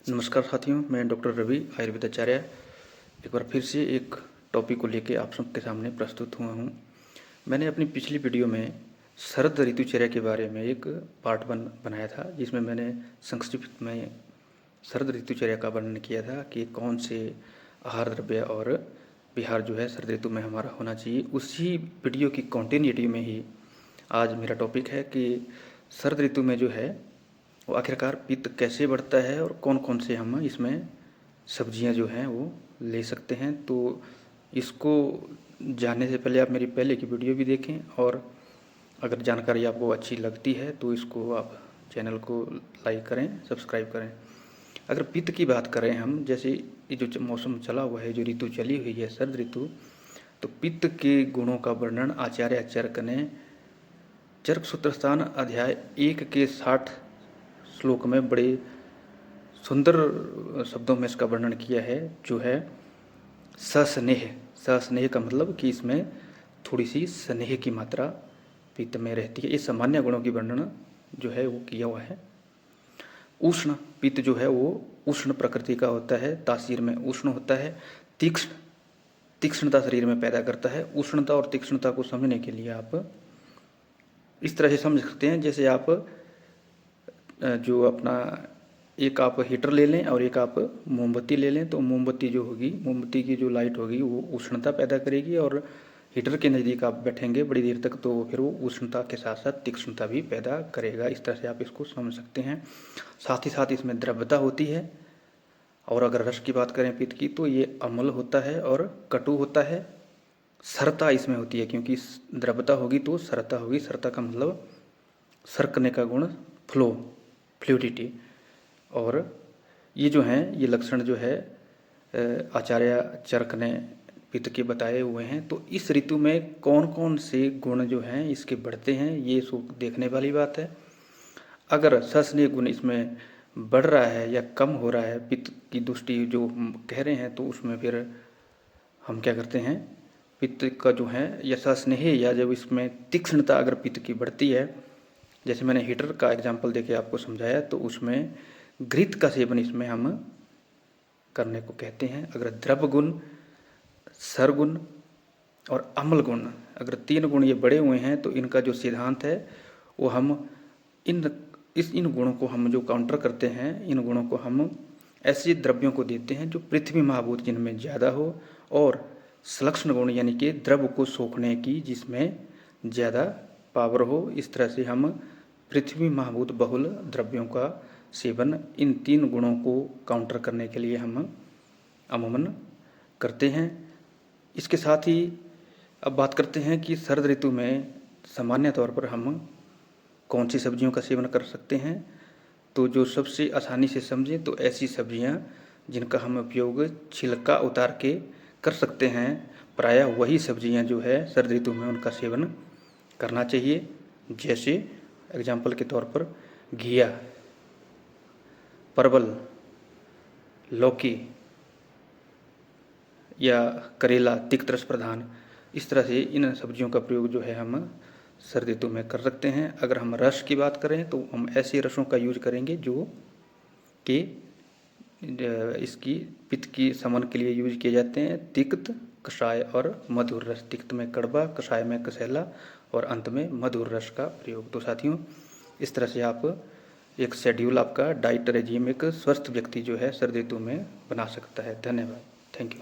नमस्कार साथियों, मैं डॉक्टर रवि आयुर्वेदाचार्य एक बार फिर से एक टॉपिक को लेके आप सबके सामने प्रस्तुत हुआ हूँ। मैंने अपनी पिछली वीडियो में शरद ऋतुचर्या के बारे में एक पार्ट बनाया था, जिसमें मैंने संक्षिप्त में शरद ऋतुचर्या का वर्णन किया था कि कौन से आहार द्रव्य और विहार जो है शरद ऋतु में हमारा होना चाहिए। उसी वीडियो की कॉन्टिन्यूटी में ही आज मेरा टॉपिक है कि शरद ऋतु में जो है वो आखिरकार पित्त कैसे बढ़ता है और कौन कौन से हम इसमें सब्जियां जो हैं वो ले सकते हैं। तो इसको जानने से पहले आप मेरी पहले की वीडियो भी देखें, और अगर जानकारी आपको अच्छी लगती है तो इसको आप चैनल को लाइक करें, सब्सक्राइब करें। अगर पित्त की बात करें हम, जैसे ये जो मौसम चला हुआ है, जो ऋतु चली हुई है शरद ऋतु, तो पित्त के गुणों का वर्णन आचार्य चरक ने चरक सूत्रस्थान अध्याय 1 के 60 श्लोक में बड़े सुंदर शब्दों में इसका वर्णन किया है, जो है सस्नेह। सस्नेह का मतलब कि इसमें थोड़ी सी स्नेह की मात्रा पित्त में रहती है। ये सामान्य गुणों की वर्णन जो है वो किया हुआ है। उष्ण, पित्त जो है वो उष्ण प्रकृति का होता है, तासीर में उष्ण होता है। तीक्ष्ण, तीक्ष्णता शरीर में पैदा करता है। उष्णता और तीक्ष्णता को समझने के लिए आप इस तरह से समझ सकते हैं, जैसे आप जो अपना एक आप हीटर ले लें और एक आप मोमबत्ती ले लें, तो मोमबत्ती जो होगी, मोमबत्ती की जो लाइट होगी वो उष्णता पैदा करेगी, और हीटर के नज़दीक आप बैठेंगे बड़ी देर तक तो फिर वो उष्णता के साथ साथ तीक्ष्णता भी पैदा करेगा। इस तरह से आप इसको समझ सकते हैं। साथ ही साथ इसमें द्रव्यता होती है। और अगर रस की बात करें पित्त की, तो ये अम्ल होता है और कटु होता है। सरता इसमें होती है, क्योंकि द्रव्यता होगी तो सरता होगी। सरता का मतलब सरकने का गुण, फ्लो, फ्लूइडिटी। और ये जो हैं, ये लक्षण जो है आचार्य चरक ने पित्त के बताए हुए हैं। तो इस ऋतु में कौन कौन से गुण जो हैं इसके बढ़ते हैं, ये सब देखने वाली बात है। अगर सस्नेह गुण इसमें बढ़ रहा है या कम हो रहा है, पित्त की दृष्टि जो हम कह रहे हैं, तो उसमें फिर हम क्या करते हैं, पित्त का जो है या सस्नेह, या जब इसमें तीक्ष्णता अगर पित्त की बढ़ती है, जैसे मैंने हीटर का एग्जाम्पल देके आपको समझाया, तो उसमें घृत का सेवन इसमें हम करने को कहते हैं। अगर द्रव गुण, सरगुण और अम्ल गुण, अगर 3 गुण ये बड़े हुए हैं, तो इनका जो सिद्धांत है वो हम इन गुणों को हम जो काउंटर करते हैं, इन गुणों को हम ऐसे द्रव्यों को देते हैं जो पृथ्वी महाभूत जिनमें ज़्यादा हो, और सलक्षण गुण यानी कि द्रव को सोखने की जिसमें ज़्यादा पावर हो। इस तरह से हम पृथ्वी महाभूत बहुल द्रव्यों का सेवन इन 3 गुणों को काउंटर करने के लिए हम अमूमन करते हैं। इसके साथ ही अब बात करते हैं कि शरद ऋतु में सामान्य तौर पर हम कौन सी सब्जियों का सेवन कर सकते हैं। तो जो सबसे आसानी से समझें, तो ऐसी सब्जियां जिनका हम उपयोग छिलका उतार के कर सकते हैं, प्रायः वही सब्जियां जो है शरद ऋतु में उनका सेवन करना चाहिए। जैसे एग्जाम्पल के तौर पर घिया, परवल, लौकी या करेला, तिक्त रस प्रधान, इस तरह से इन सब्जियों का प्रयोग जो है हम शरद ऋतु में कर सकते हैं। अगर हम रस की बात करें, तो हम ऐसे रसों का यूज करेंगे जो कि इसकी पित्त की शमन के लिए यूज किए जाते हैं। तिक्त, कषाय और मधुर रस। तिक्त में कड़वा, कषाय में कसैला और अंत में मधुर रस का प्रयोग। तो साथियों, इस तरह से आप एक शेड्यूल, आपका डाइट रेजिम एक स्वस्थ व्यक्ति जो है शरद ऋतु में बना सकता है। धन्यवाद, थैंक यू।